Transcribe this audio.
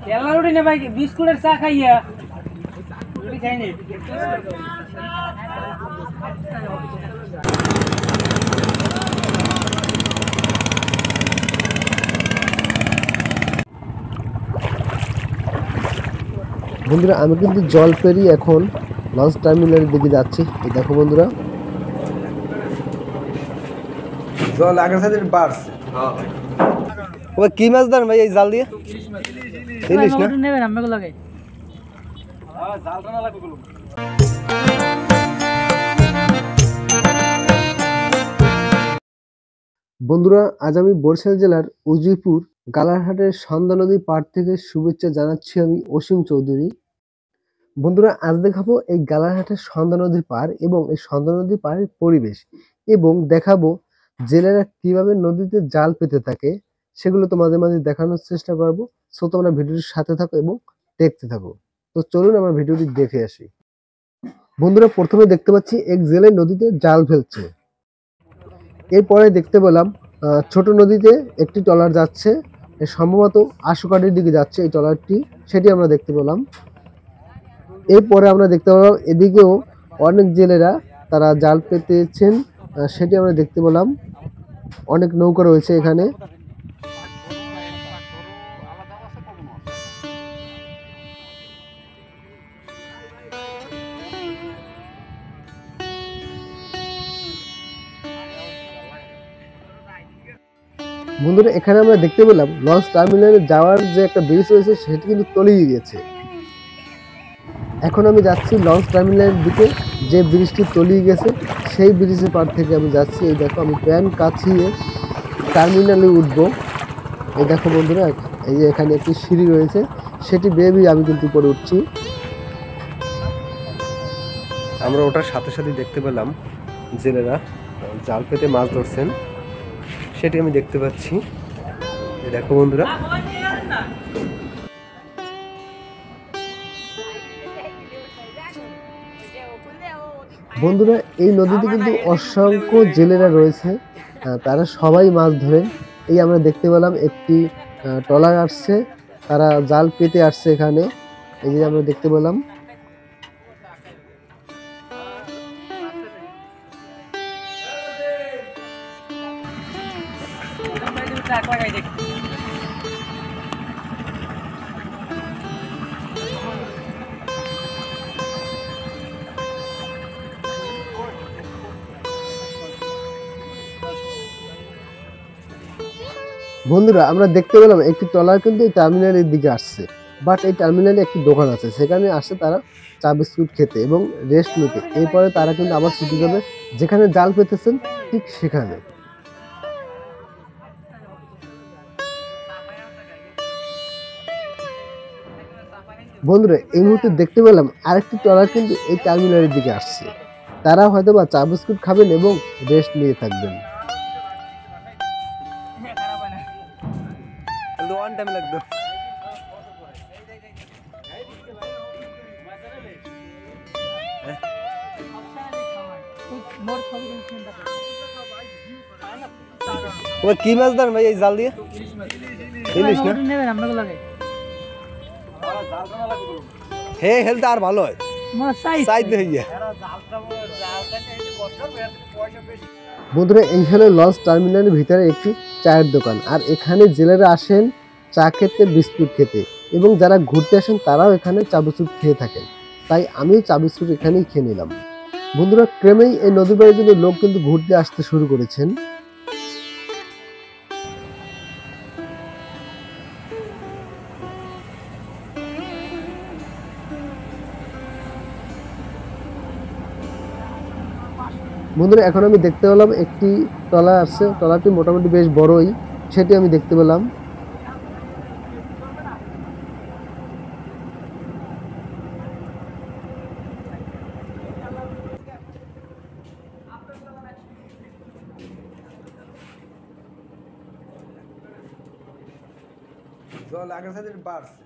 কেলা রুটি না ভাই বিস্কুটের চা খাইয়া রুটি খাইনি। বন্ধুরা আমি কিন্তু জল পেরিয়ে এখন লঞ্চ টার্মিনালের দিকে যাচ্ছি। এই দেখো বন্ধুরা জল আগের সাথে বাড়ছে। ওই কি মাছ ধরেন ভাই এই জাল দিয়ে? ইলিশ না নেবেন আমাকে লাগে। জালটা না লাগবে গুলো। বন্ধুরা আজ আমি বরিশাল জেলার উজিরপুর গালারহাটের সন্ধ্যা নদী পাড় থেকে শুভেচ্ছা জানাচ্ছি আমি অসীম চৌধুরী। বন্ধুরা আজ দেখাবো এই গালারহাটের সন্ধ্যা নদীর পাড় এবং এই সন্ধ্যা নদীর পাড়ের পরিবেশ এবং দেখাবো জেলেরা কিভাবে নদীতে জাল পেতে থাকে সেগুলো তোমাদের মাঝে দেখানোর চেষ্টা করবো। সো তোমরা ভিডিওটির সাথে থাকো এবং দেখতে থাকো। তো চলুন আমরা ভিডিওটি দেখে আসি। বন্ধুরা প্রথমে দেখতে পাচ্ছি এক জেলে নদীতে জাল ফেলছে। এরপরে দেখতে পেলাম ছোট নদীতে একটি ট্রলার যাচ্ছে, সম্ভবত আশুকাটির দিকে যাচ্ছে এই ট্রলারটি, সেটি আমরা দেখতে পেলাম। এরপরে আমরা দেখতে পেলাম এদিকেও অনেক জেলেরা তারা জাল পেতেছেন, সেটি আমরা দেখতে পেলাম। অনেক নৌকা রয়েছে এখানে। বন্ধুরা এখানে আমরা দেখতে পেলাম লঞ্চ টার্মিনালে যাওয়ার যে একটা ব্রিজ রয়েছে সেটি কিন্তু তলিয়ে গেছে। এখন আমি যাচ্ছি লঞ্চ টার্মিনালের দিকে, যে ব্রিজটি তলিয়ে গেছে সেই ব্রিজের পার থেকে আমি যাচ্ছি। এই দেখো আমি প্যান কাছিয়ে টার্মিনালে উঠবো। এই দেখো বন্ধুরা এই যে এখানে একটি সিঁড়ি রয়েছে, সেটি বেয়ে আমি কিন্তু উপরে উঠছি। আমরা ওটার সাথে সাথে দেখতে পেলাম জেলেরা জাল পেতে মাছ ধরছেন, সেটি আমি দেখতে পাচ্ছি। দেখো বন্ধুরা বন্ধুরা এই নদীতে কিন্তু অসংখ্য জেলেরা রয়েছে, তারা সবাই মাছ ধরেন। এই আমরা দেখতে পেলাম একটি ট্রলার আসছে, তারা জাল পেতে আসছে এখানে। এই যে আমরা দেখতে পেলাম। বন্ধুরা আমরা দেখতে পেলাম একটি ট্রলার কিন্তু এই টার্মিনালের দিকে আসছে, বাট এই টার্মিনালে একটি দোকান আছে, সেখানে আসে তারা চা বিস্কুট খেতে এবং রেস্ট নিতে। এরপরে তারা কিন্তু আবার ছুটি যাবে যেখানে জাল পেতেছেন ঠিক সেখানে। বন্ধুরা এই মুহূর্তে দেখতে পেলাম আরেকটি ট্রলার কিন্তু এই টার্মিনালের দিকে আসছে, তারা হয়তো বা চা বিস্কুট খাবেন এবং রেস্ট নিয়ে থাকবেন। কি মাছ ধরেন ভাই এই জাল দিয়ে? ইলিশ না নেবেন আমাকে লাগে। হে হেলথ আর ভালো হয় বন্ধুরা। এইখানে লঞ্চ টার্মিনালের ভিতরে একটি চায়ের দোকান, আর এখানে জেলেরা আসেন চা খেতে, বিস্কুট খেতে, এবং যারা ঘুরতে আসেন তারাও এখানে চা বিস্কুট খেয়ে থাকেন। তাই আমিও চা বিস্কুট এখানেই খেয়ে নিলাম। বন্ধুরা ক্রমেই এই নদীর পাড়ে কিন্তু লোক কিন্তু ঘুরতে আসতে শুরু করেছেন। বন্ধুরা এখন আমি দেখতে পেলাম একটি ট্রলার আসছে, ট্রলারটি মোটামুটি বেশ বড়ই, সেটি আমি দেখতে পেলাম। জল আগের সাথে বাড়ছে।